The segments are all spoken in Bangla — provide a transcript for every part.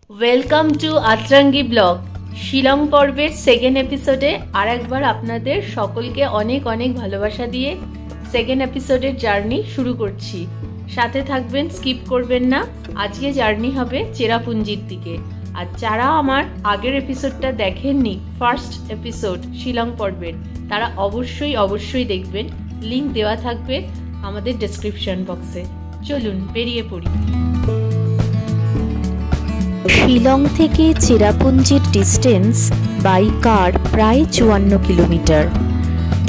Welcome to Atrangi blog. Shillong পর্বের সেকেন্ড এপিসোডে আর একবার আপনাদের সকলকে অনেক অনেক ভালোবাসা দিয়ে সেকেন্ড এপিসোডের জার্নি শুরু করছি। সাথে থাকবেন, স্কিপ করবেন না। আজকে জার্নি হবে চেরাপুঞ্জির দিকে। আর যারা আমার আগের এপিসোডটা দেখেননি, ফার্স্ট এপিসোড শিলং পর্বের, তারা অবশ্যই দেখবেন। লিংক দেওয়া থাকবে আমাদের ডেসক্রিপশন বক্সে। চলুন বেরিয়ে পড়ি। শিলং থেকে চেরাপুঞ্জির ডিস্টেন্স বাই কার প্রায় 54 কিলোমিটার।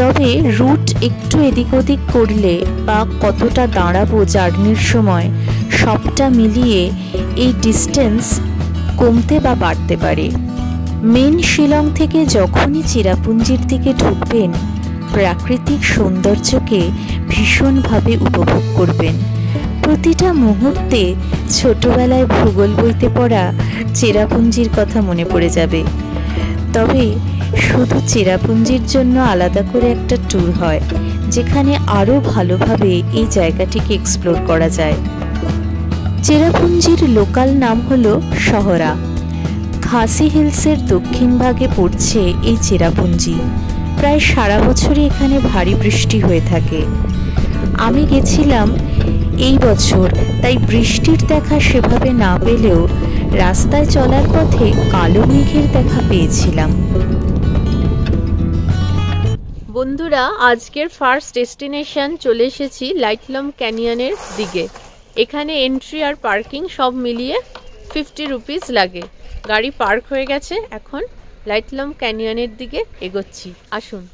তবে রুট একটু এদিক ওদিক করলে বা কতটা দাঁড়াবো জার্নির সময়, সবটা মিলিয়ে এই ডিস্টেন্স কমতে বা বাড়তে পারে। মেন শিলং থেকে যখনই চেরাপুঞ্জির দিকে ঢুকবেন, প্রাকৃতিক সৌন্দর্যকে ভীষণভাবে উপভোগ করবেন। প্রতিটা মুহূর্তে ছোটবেলায় ভূগোল বইতে পড়া চেরাপুঞ্জির কথা মনে পড়ে যাবে। তবে শুধু চেরাপুঞ্জির জন্য আলাদা করে একটা ট্যুর হয়, যেখানে আরও ভালোভাবে এই জায়গাটিকে এক্সপ্লোর করা যায়। চেরাপুঞ্জির লোকাল নাম হলো শহরা। খাসি হিলসের দক্ষিণ ভাগে পড়ছে এই চেরাপুঞ্জি। প্রায় সারা বছরই এখানে ভারী বৃষ্টি হয়ে থাকে। আমি গেছিলাম এই বছর, তাই বৃষ্টির দেখা সেভাবে না পেলেও রাস্তায় চলার পথে কালো মেঘের দেখা পেয়েছিলাম। বন্ধুরা, আজকের ফার্স্ট ডেস্টিনেশন চলে এসেছি লাইটলম ক্যানিয়নের দিকে। এখানে এন্ট্রি আর পার্কিং সব মিলিয়ে 50 রুপিস লাগে। গাড়ি পার্ক হয়ে গেছে, এখন লাইটলম ক্যানিয়নের দিকে এগোচ্ছি। আসুন।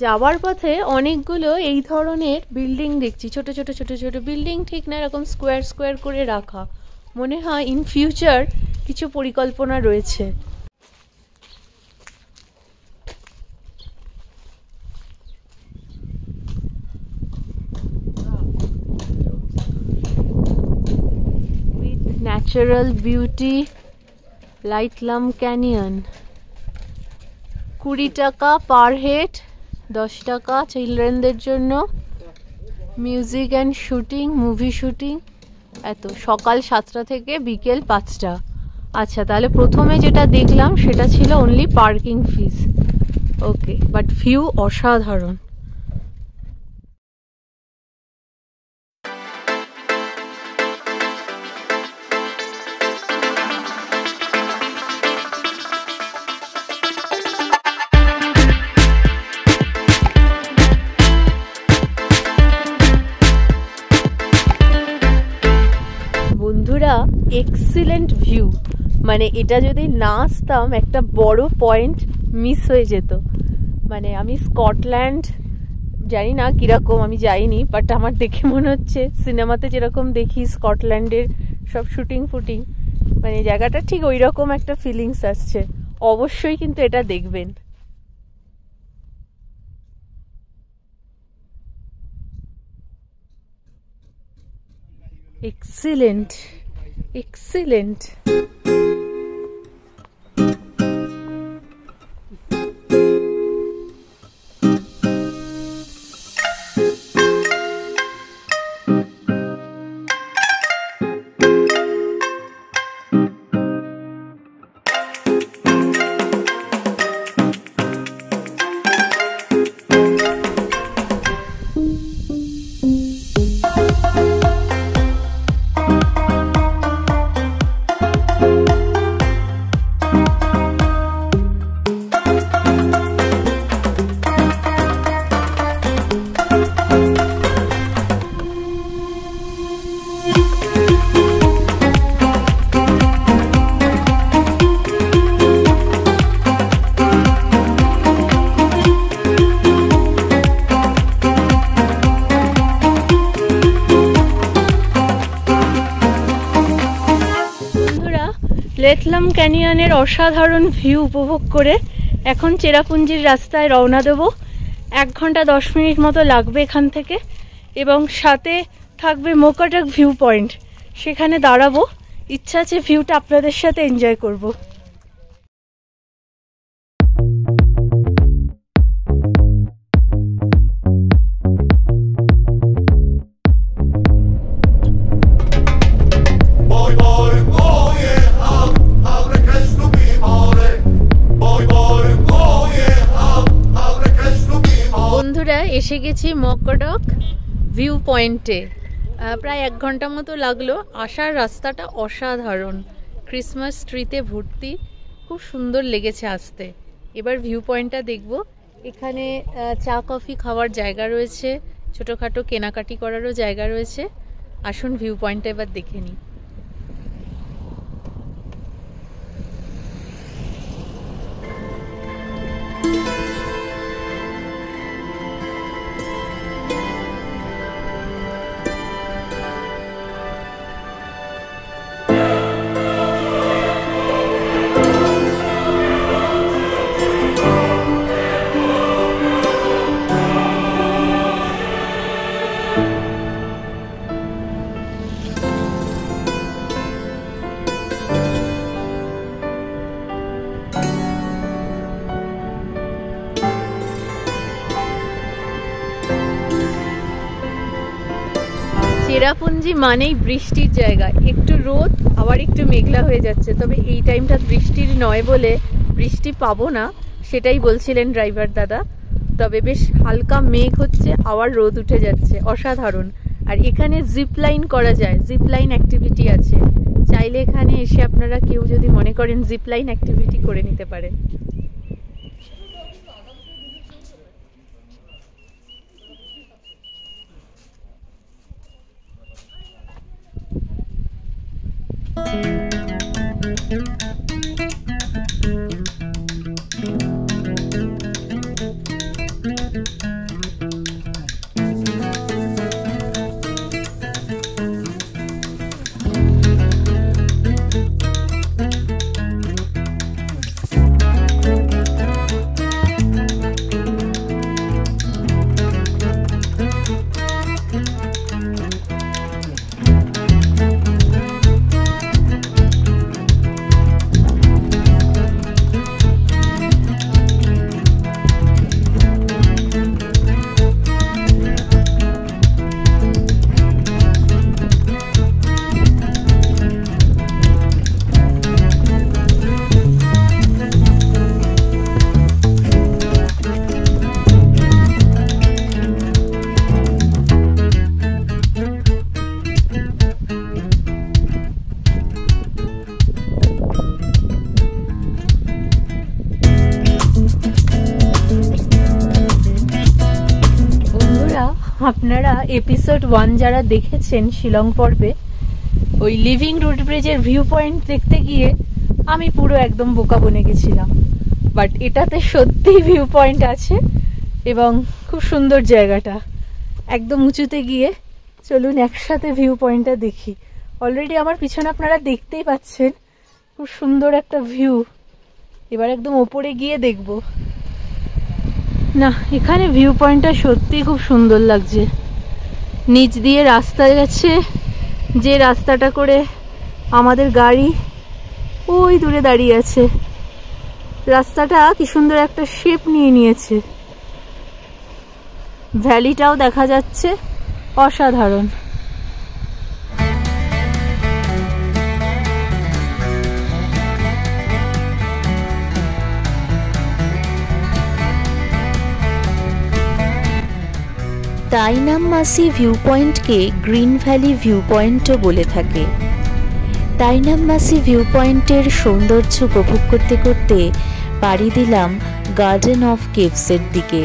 যাওয়ার পথে অনেকগুলো এই ধরনের বিল্ডিং দেখছি, ছোট ছোট বিল্ডিং, ঠিক না এরকম স্কোয়ার করে রাখা। মনে হয় ইন ফিউচার কিছু পরিকল্পনা রয়েছে। With natural beauty, Laitlum canyon. 20 টাকা পার হেড, 10 টাকা চিলড্রেনদের জন্য। Music and shooting, movie shooting, এত সকাল 7টা থেকে বিকেল 5টা। আচ্ছা, তাহলে প্রথমে যেটা দেখলাম সেটা ছিল only parking fees. Okay, but view অসাধারণ। বন্ধুরা, এক্সিলেন্ট ভিউ। মানে এটা যদি না আসতাম, একটা বড় পয়েন্ট মিস হয়ে যেত। মানে আমি স্কটল্যান্ড জানি না কিরকম, আমি যাইনি, বাট আমার দেখে মনে হচ্ছে সিনেমাতে যেরকম দেখি স্কটল্যান্ডের সব শুটিং ফুটিং, মানে জায়গাটা ঠিক ওই রকম একটা ফিলিংস আসছে। অবশ্যই কিন্তু এটা দেখবেন। এক্সিলেন্ট। লাইটলম ক্যানিয়নের অসাধারণ ভিউ উপভোগ করে এখন চেরাপুঞ্জির রাস্তায় রওনা দেব। 1 ঘন্টা 10 মিনিট মতো লাগবে এখান থেকে, এবং সাথে থাকবে মোকাটাক ভিউ পয়েন্ট, সেখানে দাঁড়াবো। ইচ্ছা আছে ভিউটা আপনাদের সাথে এনজয় করব। এসে গেছি মকডক ভিউ পয়েন্টে। প্রায় 1 ঘন্টা মতো লাগলো। আসার রাস্তাটা অসাধারণ, ক্রিসমাস ট্রিতে ভর্তি, খুব সুন্দর লেগেছে আসতে। এবার ভিউ পয়েন্টটা দেখব। এখানে চা কফি খাওয়ার জায়গা রয়েছে, ছোটোখাটো কেনাকাটি করারও জায়গা রয়েছে। আসুন ভিউ পয়েন্টটা এবার দেখে নিই। চেরাপুঞ্জি মানেই বৃষ্টির জায়গা। একটু রোদ আবার একটু মেঘলা হয়ে যাচ্ছে, তবে এই টাইমটা বৃষ্টির নয় বলে বৃষ্টি পাবো না, সেটাই বলছিলেন ড্রাইভার দাদা। তবে বেশ হালকা মেঘ হচ্ছে, আবার রোদ উঠে যাচ্ছে, অসাধারণ। আর এখানে জিপ লাইন করা যায়, জিপ লাইন অ্যাক্টিভিটি আছে। চাইলে এখানে এসে আপনারা কেউ যদি মনে করেন জিপ লাইন অ্যাক্টিভিটি করে নিতে পারেন। আপনারা এপিসোড 1 যারা দেখেছেন শিলং পর্বে, ওই লিভিং রুট ব্রিজের ভিউ পয়েন্ট দেখতে গিয়ে আমি পুরো একদম বোকা বনে গেছিলাম। বাট এটাতে সত্যিই ভিউ পয়েন্ট আছে এবং খুব সুন্দর জায়গাটা, একদম উঁচুতে গিয়ে। চলুন একসাথে ভিউ পয়েন্টটা দেখি। অলরেডি আমার পিছনে আপনারা দেখতেই পাচ্ছেন খুব সুন্দর একটা ভিউ। এবার একদম ওপরে গিয়ে দেখব। না, এখানে ভিউ পয়েন্টটা সত্যিই খুব সুন্দর লাগছে। নিচ দিয়ে রাস্তা গেছে, যে রাস্তাটা করে আমাদের গাড়ি ওই দূরে দাঁড়িয়ে আছে। রাস্তাটা কি সুন্দর একটা শেপ নিয়ে নিয়েছে। ভ্যালিটাও দেখা যাচ্ছে, অসাধারণ। তাইনাম মাসি ভিউ পয়েন্টকে গ্রিন ভ্যালি ভিউ পয়েন্টও বলে থাকে। তাইনাম মাসি ভিউ পয়েন্টের সৌন্দর্য উপভোগ করতে করতে পাড়ি দিলাম গার্ডেন অফ কেভসের দিকে।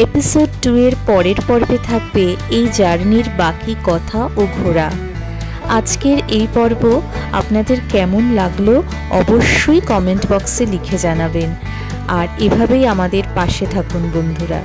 এপিসোড 2 এর পরের পর্বে থাকবে এই জার্নির বাকি কথা ও ঘোরা। আজকের এই পর্ব আপনাদের কেমন লাগলো অবশ্যই কমেন্ট বক্সে লিখে জানাবেন। আর এভাবেই আমাদের পাশে থাকুন বন্ধুরা।